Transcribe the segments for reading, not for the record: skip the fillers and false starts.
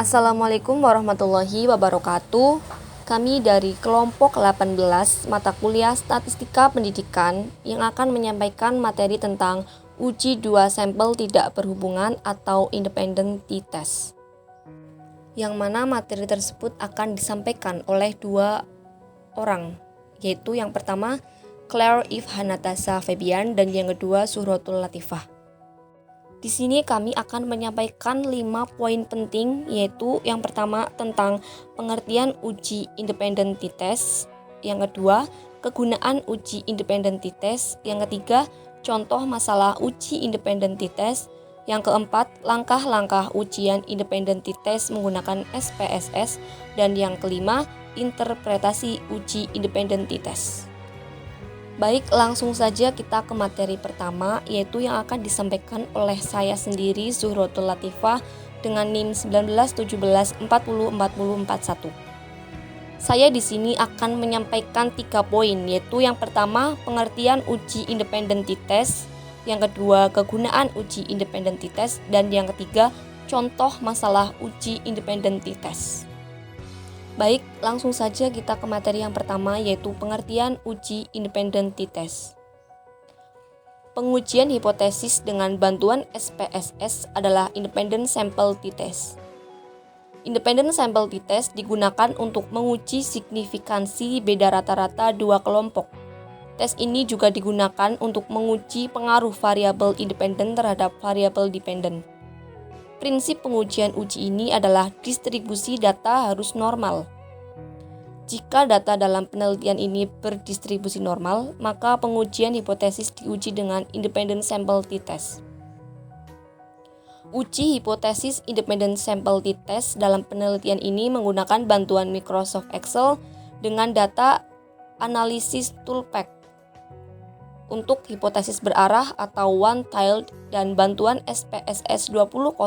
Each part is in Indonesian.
Assalamualaikum warahmatullahi wabarakatuh. Kami dari kelompok 18 mata kuliah Statistika Pendidikan yang akan menyampaikan materi tentang uji dua sampel tidak berhubungan atau independent t-test. Yang mana materi tersebut akan disampaikan oleh dua orang, yaitu yang pertama Claire Eve Hanatasa Febian dan yang kedua Suhrotul Latifah. Di sini kami akan menyampaikan 5 poin penting, yaitu yang pertama tentang pengertian uji independent t-test, yang kedua kegunaan uji independent t-test, yang ketiga contoh masalah uji independent t-test, yang keempat langkah-langkah ujian independent t-test menggunakan SPSS, dan yang kelima interpretasi uji independent t-test. Baik, langsung saja kita ke materi pertama, yaitu yang akan disampaikan oleh saya sendiri, Suhrotul Latifah, dengan NIM 1917404041. Saya di sini akan menyampaikan 3 poin, yaitu yang pertama pengertian uji independent t-test, yang kedua kegunaan uji independent t-test, dan yang ketiga contoh masalah uji independent t-test. Baik, langsung saja kita ke materi yang pertama, yaitu pengertian uji independent t-test. Pengujian hipotesis dengan bantuan SPSS adalah independent sample t-test. Independent sample t-test digunakan untuk menguji signifikansi beda rata-rata dua kelompok. Tes ini juga digunakan untuk menguji pengaruh variabel independen terhadap variabel dependen. Prinsip pengujian uji ini adalah distribusi data harus normal. Jika data dalam penelitian ini berdistribusi normal, maka pengujian hipotesis diuji dengan independent sample t-test. Uji hipotesis independent sample t-test dalam penelitian ini menggunakan bantuan Microsoft Excel dengan data analisis toolpath untuk hipotesis berarah atau one-tiled dan bantuan SPSS 20.0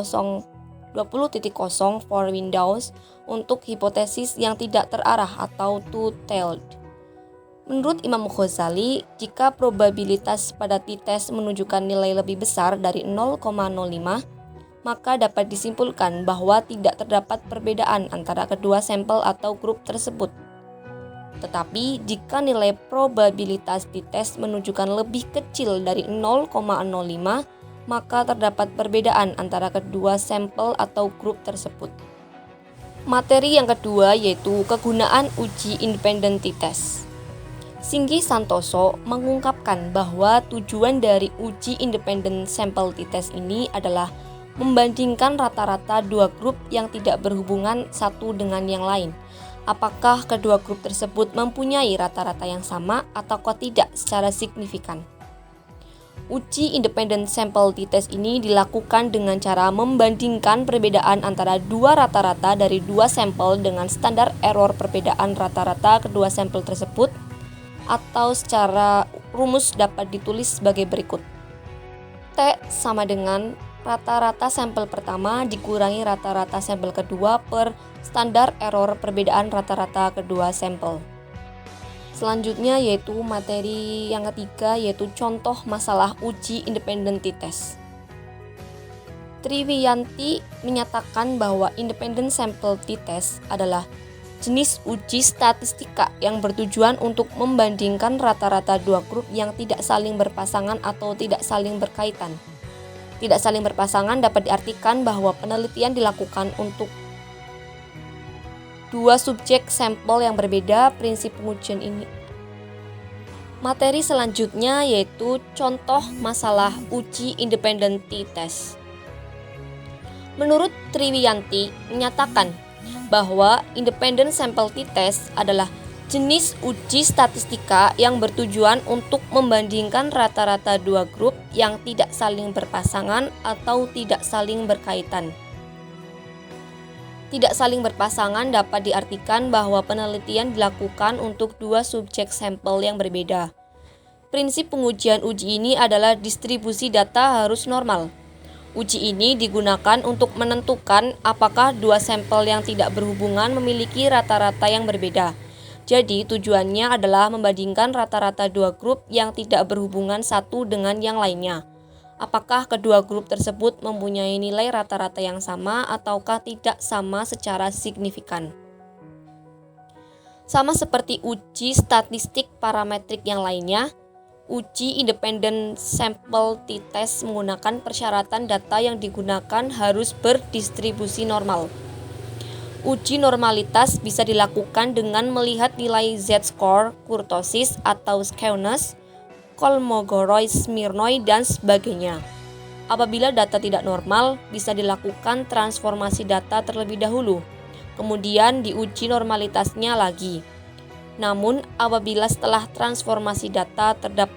for Windows untuk hipotesis yang tidak terarah atau two-tailed. Menurut Imam Ghazali, jika probabilitas pada t-test menunjukkan nilai lebih besar dari 0,05, maka dapat disimpulkan bahwa tidak terdapat perbedaan antara kedua sampel atau grup tersebut. Tetapi jika nilai probabilitas t-test menunjukkan lebih kecil dari 0,05, maka terdapat perbedaan antara kedua sampel atau grup tersebut. Materi yang kedua yaitu kegunaan uji independent t-test. Singgi Santoso mengungkapkan bahwa tujuan dari uji independent sample t-test ini adalah membandingkan rata-rata dua grup yang tidak berhubungan satu dengan yang lain. Apakah kedua grup tersebut mempunyai rata-rata yang sama ataukah tidak secara signifikan. Uji independent sample t-test ini dilakukan dengan cara membandingkan perbedaan antara dua rata-rata dari dua sampel dengan standar error perbedaan rata-rata kedua sampel tersebut, atau secara rumus dapat ditulis sebagai berikut. T sama dengan rata-rata sampel pertama dikurangi rata-rata sampel kedua per standar error perbedaan rata-rata kedua sampel. Selanjutnya yaitu materi yang ketiga, yaitu contoh masalah uji independent t-test. Triwiyanti menyatakan bahwa independent sample t-test adalah jenis uji statistika yang bertujuan untuk membandingkan rata-rata dua grup yang tidak saling berpasangan atau tidak saling berkaitan. Tidak saling berpasangan dapat diartikan bahwa penelitian dilakukan untuk dua subjek sampel yang berbeda. Prinsip pengujian ini. Materi selanjutnya yaitu contoh masalah uji independent t-test. Menurut Triwiyanti menyatakan bahwa independent sample t-test adalah jenis uji statistika yang bertujuan untuk membandingkan rata-rata dua grup yang tidak saling berpasangan atau tidak saling berkaitan. Tidak saling berpasangan dapat diartikan bahwa penelitian dilakukan untuk dua subjek sampel yang berbeda. Prinsip pengujian uji ini adalah distribusi data harus normal. Uji ini digunakan untuk menentukan apakah dua sampel yang tidak berhubungan memiliki rata-rata yang berbeda. Jadi tujuannya adalah membandingkan rata-rata dua grup yang tidak berhubungan satu dengan yang lainnya. Apakah kedua grup tersebut mempunyai nilai rata-rata yang sama ataukah tidak sama secara signifikan. Sama seperti uji statistik parametrik yang lainnya, uji independent sample t-test menggunakan persyaratan data yang digunakan harus berdistribusi normal. Uji normalitas bisa dilakukan dengan melihat nilai z-score, kurtosis atau skewness, Kolmogorov-Smirnov, dan sebagainya. Apabila data tidak normal, bisa dilakukan transformasi data terlebih dahulu, kemudian diuji normalitasnya lagi. Namun, apabila setelah transformasi data tetap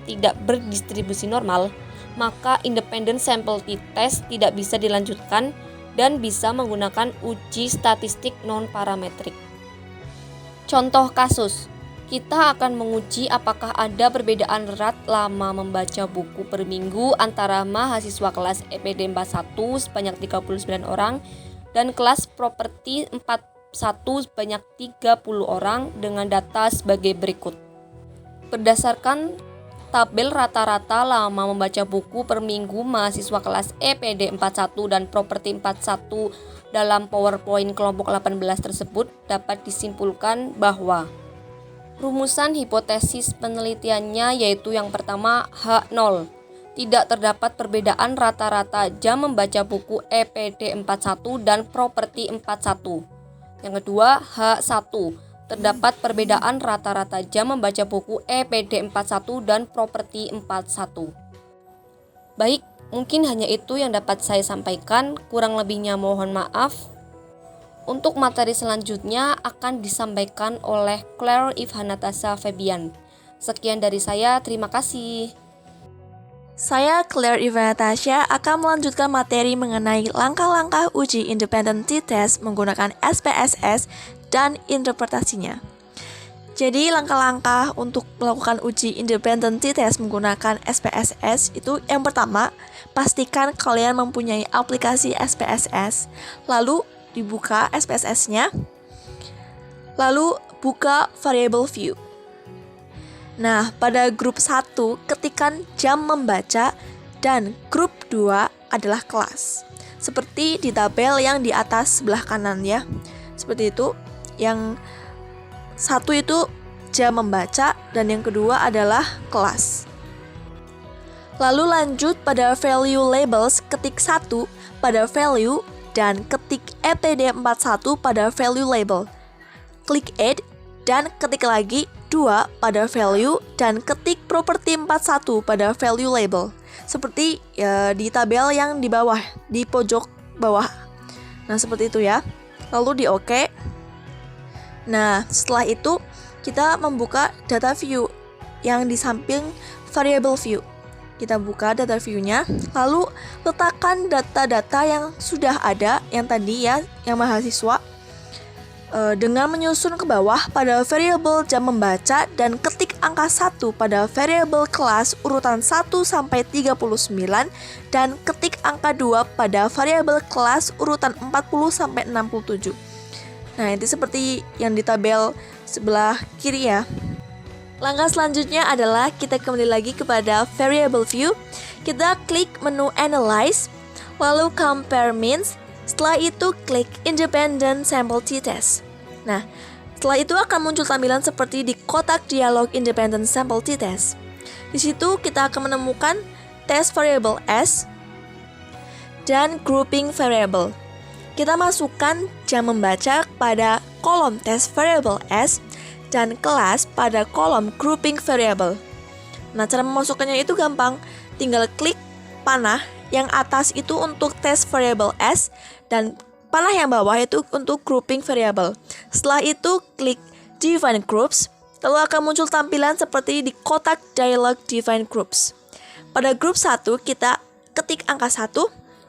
tidak berdistribusi normal, maka independent sample t-test tidak bisa dilanjutkan dan bisa menggunakan uji statistik non-parametrik. Contoh kasus, kita akan menguji apakah ada perbedaan rat lama membaca buku per minggu antara mahasiswa kelas EPD 41 sebanyak 39 orang dan kelas properti 41 sebanyak 30 orang dengan data sebagai berikut. Berdasarkan tabel rata-rata lama membaca buku per minggu mahasiswa kelas EPD 41 dan properti 41 dalam PowerPoint kelompok 18 tersebut dapat disimpulkan bahwa rumusan hipotesis penelitiannya yaitu yang pertama H0. Tidak terdapat perbedaan rata-rata jam membaca buku EPD 41 dan properti 41. Yang kedua H1. Terdapat perbedaan rata-rata jam membaca buku EPD 41 dan properti 41. Baik, mungkin hanya itu yang dapat saya sampaikan, kurang lebihnya mohon maaf. Untuk materi selanjutnya akan disampaikan oleh Claire Ivhanatasa Febian. Sekian dari saya, terima kasih. Saya Claire Ivanatasha akan melanjutkan materi mengenai langkah-langkah uji independent t-test menggunakan SPSS dan interpretasinya. Jadi langkah-langkah untuk melakukan uji independent t-test menggunakan SPSS itu yang pertama, pastikan kalian mempunyai aplikasi SPSS. Lalu dibuka SPSS-nya, lalu buka variable view. Nah, pada grup 1 ketikkan jam membaca dan grup 2 adalah kelas. Seperti di tabel yang di atas sebelah kanan ya. Seperti itu, yang satu itu jam membaca dan yang kedua adalah kelas. Lalu lanjut pada value labels, ketik 1 pada value dan ketik EPD 41 pada value label. Klik add dan ketik lagi 2 pada value dan ketik property 41 pada value label. Seperti di tabel yang di bawah, di pojok bawah. Nah, seperti itu ya. Lalu di OK. Nah, setelah itu kita membuka data view yang di samping variable view. Kita buka data view-nya, lalu letakkan data-data yang sudah ada, yang tadi ya, yang mahasiswa, dengan menyusun ke bawah pada variable jam membaca dan ketik angka 1 pada variable kelas urutan 1 sampai 39 dan ketik angka 2 pada variable kelas urutan 40 sampai 67. Nah, itu seperti yang di tabel sebelah kiri ya. Langkah selanjutnya adalah kita kembali lagi kepada variable view. Kita klik menu analyze, lalu compare means. Setelah itu klik independent sample t-test. Nah, setelah itu akan muncul tampilan seperti di kotak dialog independent sample t-test. Di situ kita akan menemukan test variable S dan grouping variable. Kita masukkan jam membaca pada kolom test variable S dan kelas pada kolom grouping variable. Nah, cara memasukkannya itu gampang. Tinggal klik panah yang atas itu untuk test variable S dan panah yang bawah itu untuk grouping variable. Setelah itu klik define groups, lalu akan muncul tampilan seperti di kotak dialog define groups. Pada grup 1 kita ketik angka 1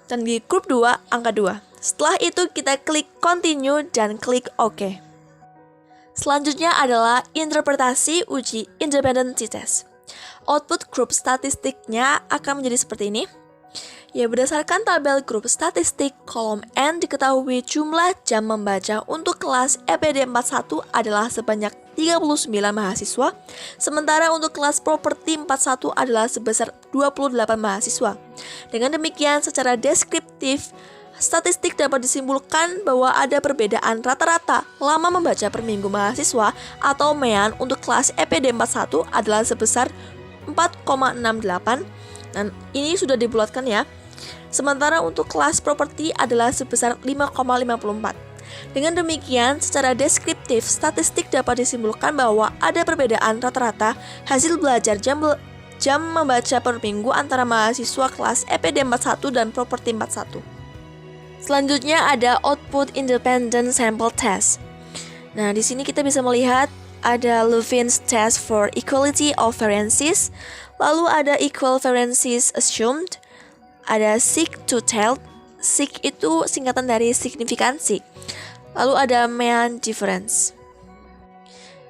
dan di grup 2 angka 2. Setelah itu kita klik continue dan klik OK. Selanjutnya adalah interpretasi uji independent t-test. Output grup statistiknya akan menjadi seperti ini. Ya, berdasarkan tabel grup statistik kolom N diketahui jumlah jam membaca untuk kelas EPD 41 adalah sebanyak 39 mahasiswa, sementara untuk kelas properti 41 adalah sebesar 28 mahasiswa. Dengan demikian, secara deskriptif, statistik dapat disimpulkan bahwa ada perbedaan rata-rata lama membaca per minggu mahasiswa atau MEAN untuk kelas EPD 41 adalah sebesar 4,68, dan ini sudah dibulatkan ya. Sementara untuk kelas properti adalah sebesar 5,54. Dengan demikian, secara deskriptif, statistik dapat disimpulkan bahwa ada perbedaan rata-rata hasil belajar jam membaca per minggu antara mahasiswa kelas EPD 41 dan properti 41. Selanjutnya ada output independent sample test. Nah, di sini kita bisa melihat ada Levene's test for equality of variances, lalu ada equal variances assumed, ada seek-to-tell. Seek itu singkatan dari signifikansi. Lalu ada mean difference.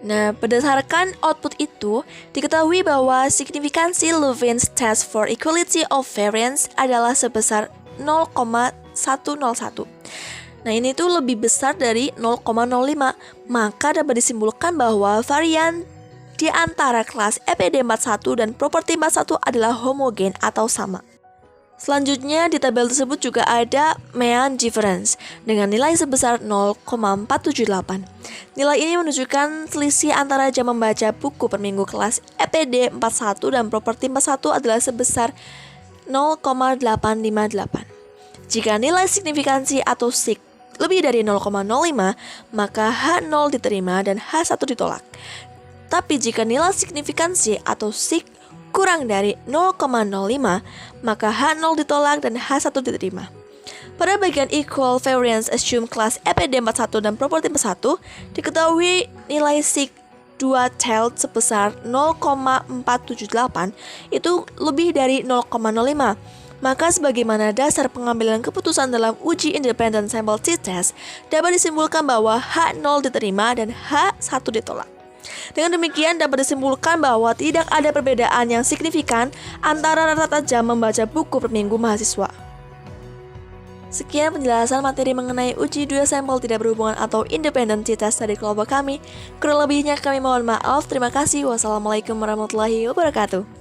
Nah, berdasarkan output itu, diketahui bahwa signifikansi Levene's test for equality of variance adalah sebesar 0,101. Nah, ini tuh lebih besar dari 0,05. Maka dapat disimpulkan bahwa varian di antara kelas EPD 41 dan properti 41 adalah homogen atau sama. Selanjutnya di tabel tersebut juga ada mean difference dengan nilai sebesar 0,478. Nilai ini menunjukkan selisih antara jam membaca buku per minggu kelas EPD 41 dan properti 41 adalah sebesar 0,858. Jika nilai signifikansi atau sig lebih dari 0,05, maka H0 diterima dan H1 ditolak. Tapi jika nilai signifikansi atau sig kurang dari 0,05, maka H0 ditolak dan H1 diterima. Pada bagian equal variance assume kelas EPD 41 dan properti 41, diketahui nilai sig 2 telt sebesar 0,478 itu lebih dari 0,05. Maka sebagaimana dasar pengambilan keputusan dalam uji independent sample t-test, dapat disimpulkan bahwa H0 diterima dan H1 ditolak. Dengan demikian dapat disimpulkan bahwa tidak ada perbedaan yang signifikan antara rata-rata jam membaca buku per minggu mahasiswa. Sekian penjelasan materi mengenai uji dua sampel tidak berhubungan atau independent t-test dari kelompok kami. Kurang lebihnya kami mohon maaf. Terima kasih. Wassalamualaikum warahmatullahi wabarakatuh.